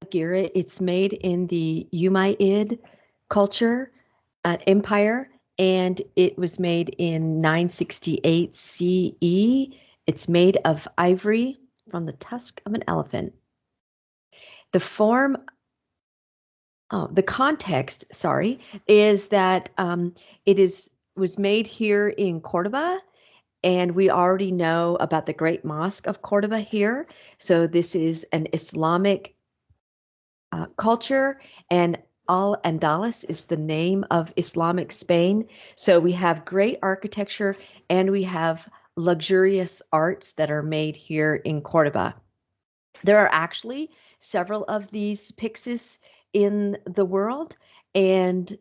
Mughira. It's made in the Umayyad culture empire, and it was made in 968 CE. It's made of ivory from the tusk of an elephant. The form, oh, the context, sorry, is that it was made here in Cordoba, and we already know about the Great Mosque of Cordoba here. So this is an Islamic culture, and Al-Andalus is the name of Islamic Spain. So we have great architecture and we have luxurious arts that are made here in Cordoba. There are actually several of these Pyxis in the world, and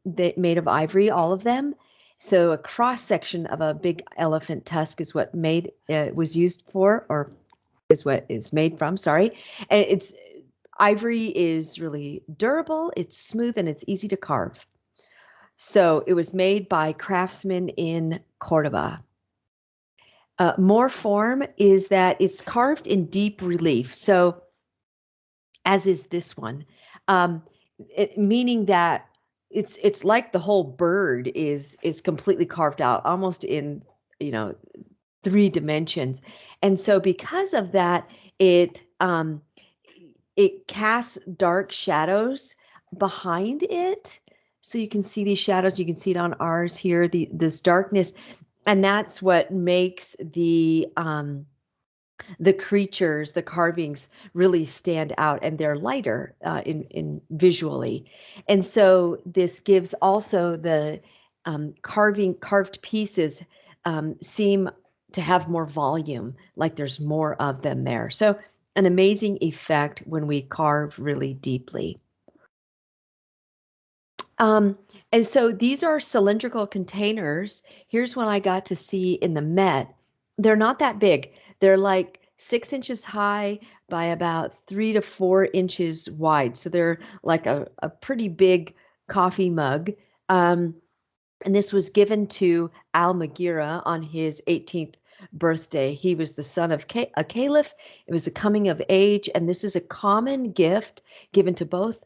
they made of ivory, all of them. So a cross section of a big elephant tusk is what made was used for, or is what is made from. Sorry, and it's ivory is really durable, it's smooth, and it's easy to carve. So it was made by craftsmen in Cordoba. More form is that it's carved in deep relief. So as is this one, um, meaning that it's like the whole bird is completely carved out, almost in, you know, 3 dimensions. And so because of that, it casts dark shadows behind it. So you can see these shadows, you can see it on ours here, this darkness, and that's what makes the creatures, the carvings really stand out, and they're lighter in visually. And so this gives also the carved pieces seem to have more volume, like there's more of them there. So an amazing effect when we carve really deeply. Um, and so these are cylindrical containers. Here's one I got to see in the Met. They're not that big. They're like 6 inches high by about 3 to 4 inches wide. So they're like a pretty big coffee mug. Um, and this was given to Al-Mughira on his 18th birthday. He was the son of a caliph. It was a coming of age, and this is a common gift given to both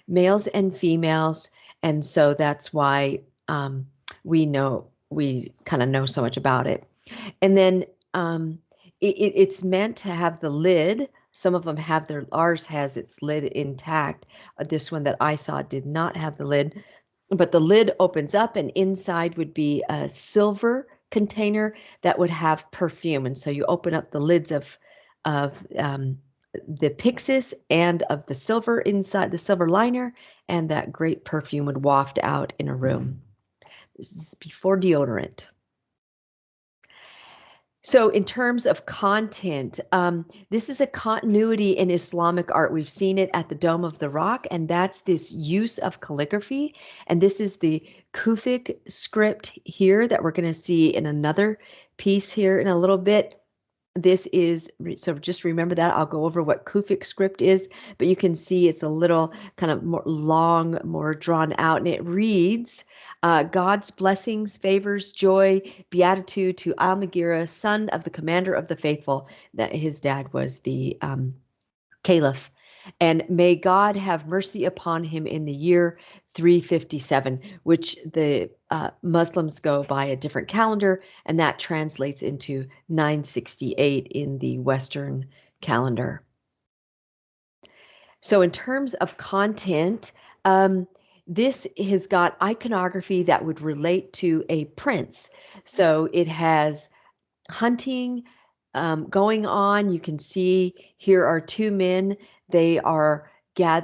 males and females, and so that's why we kind of know so much about it. And then it's meant to have the lid. Some of them have ours has its lid intact. This one that I saw did not have the lid, but the lid opens up, and inside would be a silver container that would have perfume. And so you open up the lids of the Pyxis and of the silver inside, the silver liner, and that great perfume would waft out in a room. This is before deodorant. So in terms of content, this is a continuity in Islamic art. We've seen it at the Dome of the Rock, and that's this use of calligraphy. And this is the Kufic script here that we're going to see in another piece here in a little bit. This is, so just remember that. I'll go over what Kufic script is, but you can see it's a little kind of more long, more drawn out, and it reads, God's blessings, favors, joy, beatitude to Al-Mughira, son of the commander of the faithful. That his dad was the caliph. And may God have mercy upon him in the year 357, which the Muslims go by a different calendar, and that translates into 968 in the Western calendar. So in terms of content, this has got iconography that would relate to a prince. So it has hunting going on. You can see here are 2 men. They are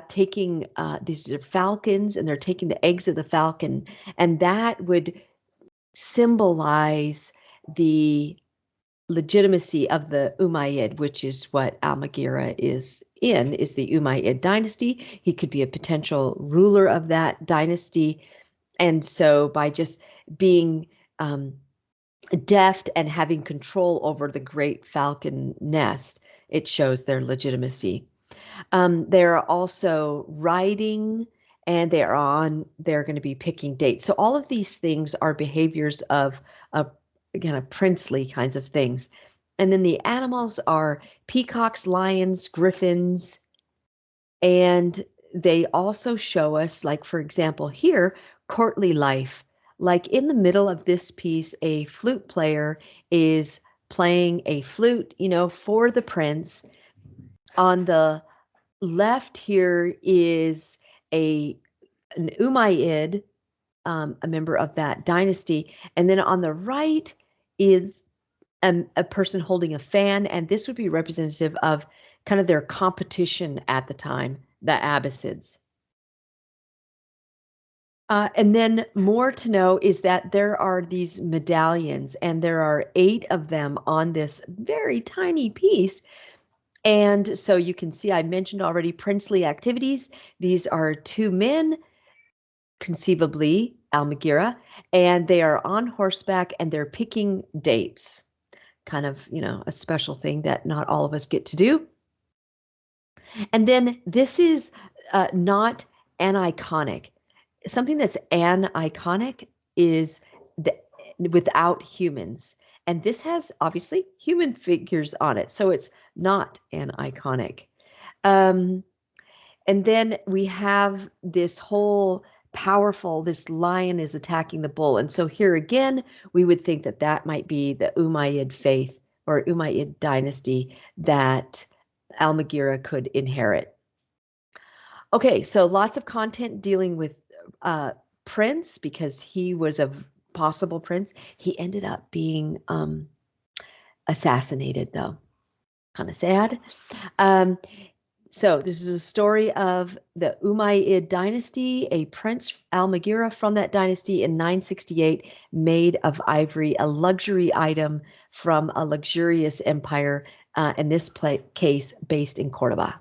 taking these are falcons, and they're taking the eggs of the falcon, and that would symbolize the legitimacy of the Umayyad, which is what Al-Mughira is the Umayyad dynasty. He could be a potential ruler of that dynasty, and so by just being deft and having control over the great falcon nest, it shows their legitimacy. They're also riding, and they're going to be picking dates. So all of these things are behaviors of again, a princely kinds of things. And then the animals are peacocks, lions, griffins, And they also show us, like, for example, here, courtly life. Like in the middle of this piece, a flute player is playing a flute, for the prince. On the left here is an Umayyad, a member of that dynasty. And then on the right is a person holding a fan, and this would be representative of kind of their competition at the time, the Abbasids. And then more to know is that there are these medallions, and there are 8 of them on this very tiny piece. And so you can see, I mentioned already princely activities. These are 2 men, conceivably Mughira, and they are on horseback and they're picking dates. Kind of, a special thing that not all of us get to do. And then this is not aniconic. Something that's aniconic is without humans. And this has obviously human figures on it. So it's not aniconic. And then we have this whole this lion is attacking the bull. And so here again, we would think that that might be the Umayyad faith or Umayyad dynasty that Al-Mughira could inherit. Okay, so lots of content dealing with Prince, because he was a possible prince. He ended up being assassinated, though. Kind of sad. So this is a story of the Umayyad dynasty. A prince, Al-Mughira, from that dynasty in 968, made of ivory a luxury item from a luxurious empire, in this case based in Cordoba.